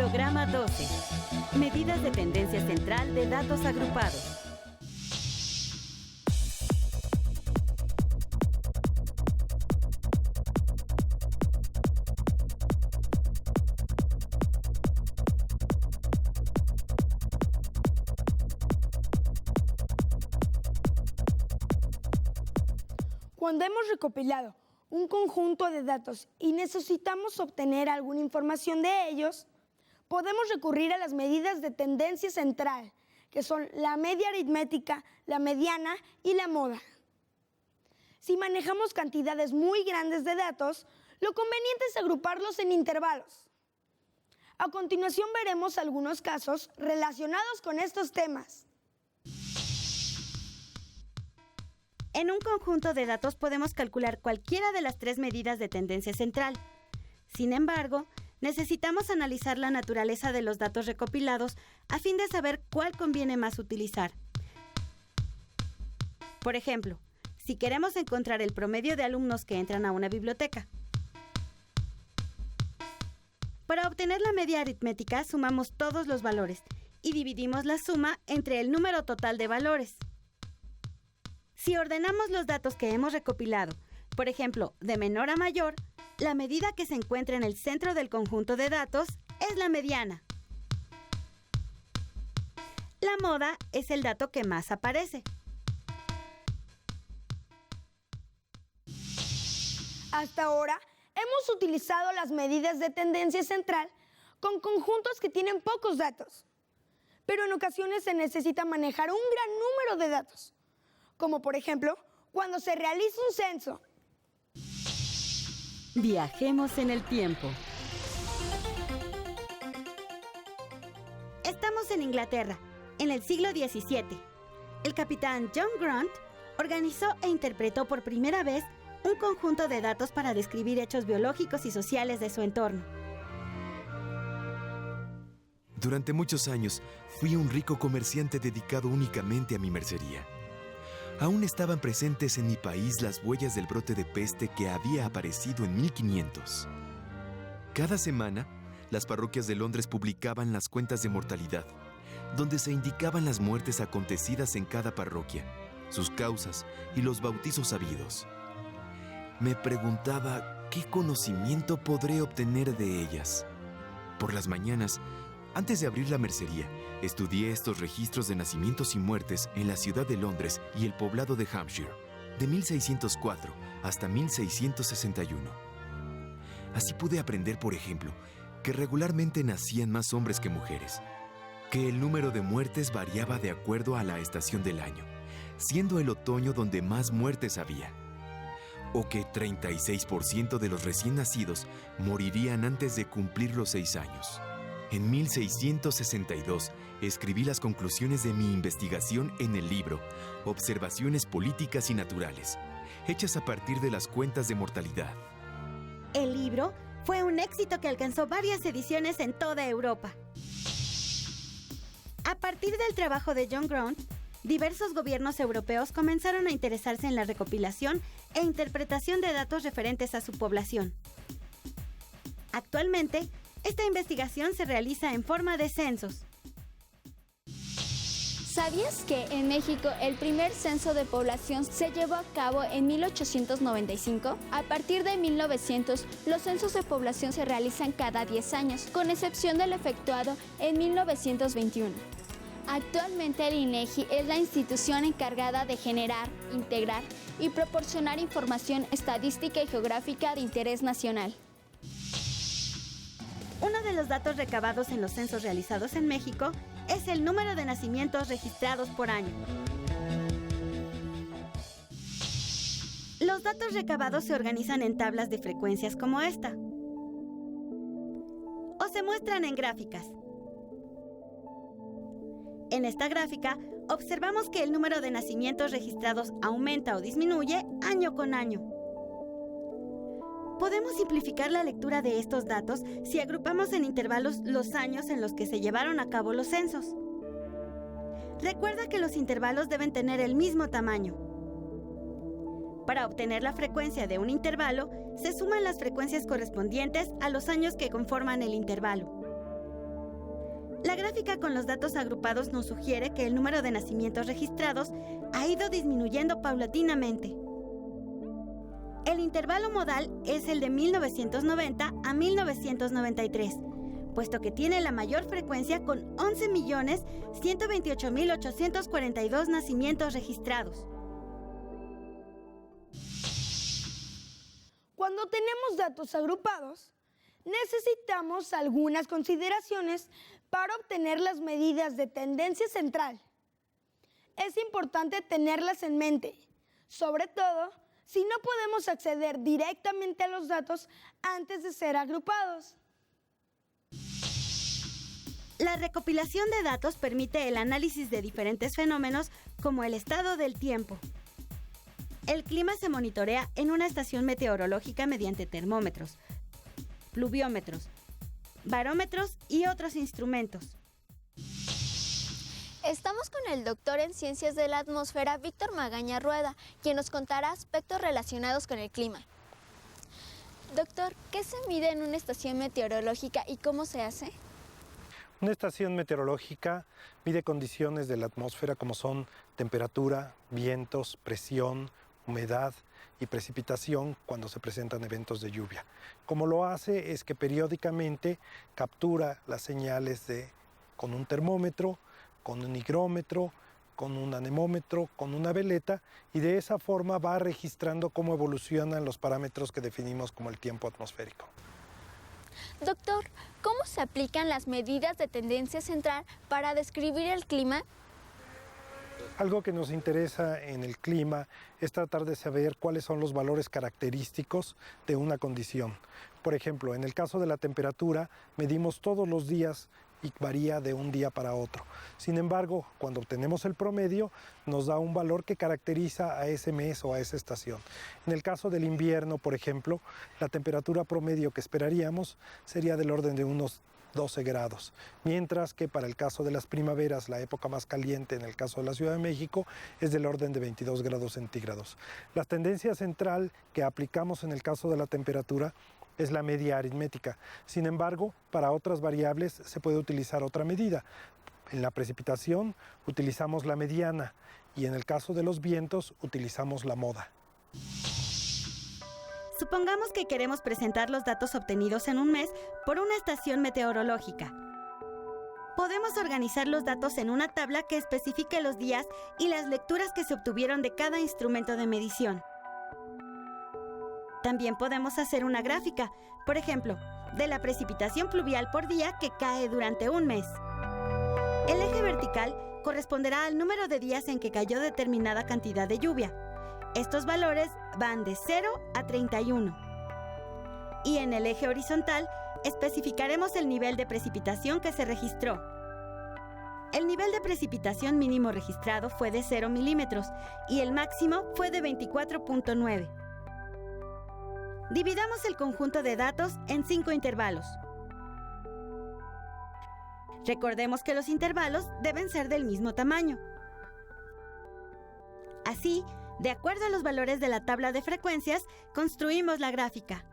Programa 12. Medidas de tendencia central de datos agrupados. Cuando hemos recopilado un conjunto de datos y necesitamos obtener alguna información de ellos, podemos recurrir a las medidas de tendencia central, que son la media aritmética, la mediana y la moda. Si manejamos cantidades muy grandes de datos, lo conveniente es agruparlos en intervalos. A continuación veremos algunos casos relacionados con estos temas. En un conjunto de datos podemos calcular cualquiera de las tres medidas de tendencia central. Sin embargo, necesitamos analizar la naturaleza de los datos recopilados a fin de saber cuál conviene más utilizar. Por ejemplo, si queremos encontrar el promedio de alumnos que entran a una biblioteca. Para obtener la media aritmética, sumamos todos los valores y dividimos la suma entre el número total de valores. Si ordenamos los datos que hemos recopilado, por ejemplo, de menor a mayor, la medida que se encuentra en el centro del conjunto de datos es la mediana. La moda es el dato que más aparece. Hasta ahora, hemos utilizado las medidas de tendencia central con conjuntos que tienen pocos datos. Pero en ocasiones se necesita manejar un gran número de datos, como por ejemplo, cuando se realiza un censo. Viajemos en el tiempo. Estamos en Inglaterra, en el siglo XVII. El capitán John Grant organizó e interpretó por primera vez un conjunto de datos para describir hechos biológicos y sociales de su entorno. Durante muchos años, fui un rico comerciante dedicado únicamente a mi mercería. Aún estaban presentes en mi país las huellas del brote de peste que había aparecido en 1500. Cada semana, las parroquias de Londres publicaban las cuentas de mortalidad, donde se indicaban las muertes acontecidas en cada parroquia, sus causas y los bautizos habidos. Me preguntaba qué conocimiento podré obtener de ellas. Por las mañanas, antes de abrir la mercería, estudié estos registros de nacimientos y muertes en la ciudad de Londres y el poblado de Hampshire, de 1604 hasta 1661. Así pude aprender, por ejemplo, que regularmente nacían más hombres que mujeres, que el número de muertes variaba de acuerdo a la estación del año, siendo el otoño donde más muertes había, o que 36% de los recién nacidos morirían antes de cumplir los 6 años. En 1662, escribí las conclusiones de mi investigación en el libro Observaciones Políticas y Naturales, hechas a partir de las cuentas de mortalidad. El libro fue un éxito que alcanzó varias ediciones en toda Europa. A partir del trabajo de John Grant, diversos gobiernos europeos comenzaron a interesarse en la recopilación e interpretación de datos referentes a su población. Actualmente, esta investigación se realiza en forma de censos. ¿Sabías que en México el primer censo de población se llevó a cabo en 1895? A partir de 1900, los censos de población se realizan cada 10 años, con excepción del efectuado en 1921. Actualmente el INEGI es la institución encargada de generar, integrar y proporcionar información estadística y geográfica de interés nacional. Uno de los datos recabados en los censos realizados en México es el número de nacimientos registrados por año. Los datos recabados se organizan en tablas de frecuencias como esta, o se muestran en gráficas. En esta gráfica, observamos que el número de nacimientos registrados aumenta o disminuye año con año. Podemos simplificar la lectura de estos datos si agrupamos en intervalos los años en los que se llevaron a cabo los censos. Recuerda que los intervalos deben tener el mismo tamaño. Para obtener la frecuencia de un intervalo, se suman las frecuencias correspondientes a los años que conforman el intervalo. La gráfica con los datos agrupados nos sugiere que el número de nacimientos registrados ha ido disminuyendo paulatinamente. El intervalo modal es el de 1990 a 1993, puesto que tiene la mayor frecuencia con 11.128.842 nacimientos registrados. Cuando tenemos datos agrupados, necesitamos algunas consideraciones para obtener las medidas de tendencia central. Es importante tenerlas en mente, sobre todo si no podemos acceder directamente a los datos antes de ser agrupados. La recopilación de datos permite el análisis de diferentes fenómenos como el estado del tiempo. El clima se monitorea en una estación meteorológica mediante termómetros, pluviómetros, barómetros y otros instrumentos. Estamos con el doctor en Ciencias de la Atmósfera, Víctor Magaña Rueda, quien nos contará aspectos relacionados con el clima. Doctor, ¿qué se mide en una estación meteorológica y cómo se hace? Una estación meteorológica mide condiciones de la atmósfera como son temperatura, vientos, presión, humedad y precipitación cuando se presentan eventos de lluvia. Como lo hace es que periódicamente captura las señales con un termómetro, con un higrómetro, con un anemómetro, con una veleta, y de esa forma va registrando cómo evolucionan los parámetros que definimos como el tiempo atmosférico. Doctor, ¿cómo se aplican las medidas de tendencia central para describir el clima? Algo que nos interesa en el clima es tratar de saber cuáles son los valores característicos de una condición. Por ejemplo, en el caso de la temperatura, medimos todos los días y varía de un día para otro. Sin embargo, cuando obtenemos el promedio, nos da un valor que caracteriza a ese mes o a esa estación. En el caso del invierno, por ejemplo, la temperatura promedio que esperaríamos sería del orden de unos 12 grados, mientras que para el caso de las primaveras, la época más caliente en el caso de la Ciudad de México, es del orden de 22 grados centígrados. La tendencia central que aplicamos en el caso de la temperatura es la media aritmética. Sin embargo, para otras variables se puede utilizar otra medida. En la precipitación utilizamos la mediana y en el caso de los vientos utilizamos la moda. Supongamos que queremos presentar los datos obtenidos en un mes por una estación meteorológica. Podemos organizar los datos en una tabla que especifique los días y las lecturas que se obtuvieron de cada instrumento de medición. También podemos hacer una gráfica, por ejemplo, de la precipitación pluvial por día que cae durante un mes. El eje vertical corresponderá al número de días en que cayó determinada cantidad de lluvia. Estos valores van de 0 a 31. Y en el eje horizontal especificaremos el nivel de precipitación que se registró. El nivel de precipitación mínimo registrado fue de 0 milímetros y el máximo fue de 24.9. Dividamos el conjunto de datos en 5 intervalos. Recordemos que los intervalos deben ser del mismo tamaño. Así, de acuerdo a los valores de la tabla de frecuencias, construimos la gráfica.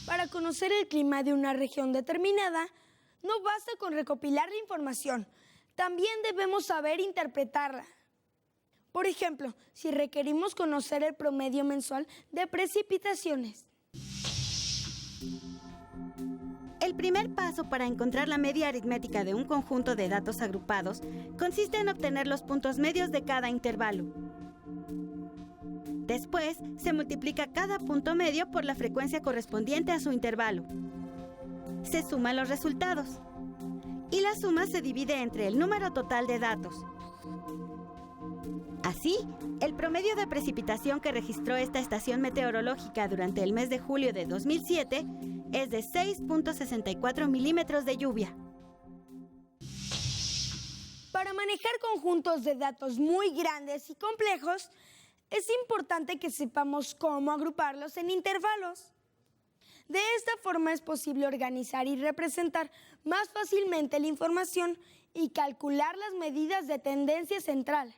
Para conocer el clima de una región determinada, no basta con recopilar la información, también debemos saber interpretarla. Por ejemplo, si requerimos conocer el promedio mensual de precipitaciones. El primer paso para encontrar la media aritmética de un conjunto de datos agrupados consiste en obtener los puntos medios de cada intervalo. Después, se multiplica cada punto medio por la frecuencia correspondiente a su intervalo. Se suman los resultados y la suma se divide entre el número total de datos. Así, el promedio de precipitación que registró esta estación meteorológica durante el mes de julio de 2007 es de 6.64 milímetros de lluvia. Para manejar conjuntos de datos muy grandes y complejos, es importante que sepamos cómo agruparlos en intervalos. De esta forma es posible organizar y representar más fácilmente la información y calcular las medidas de tendencia central.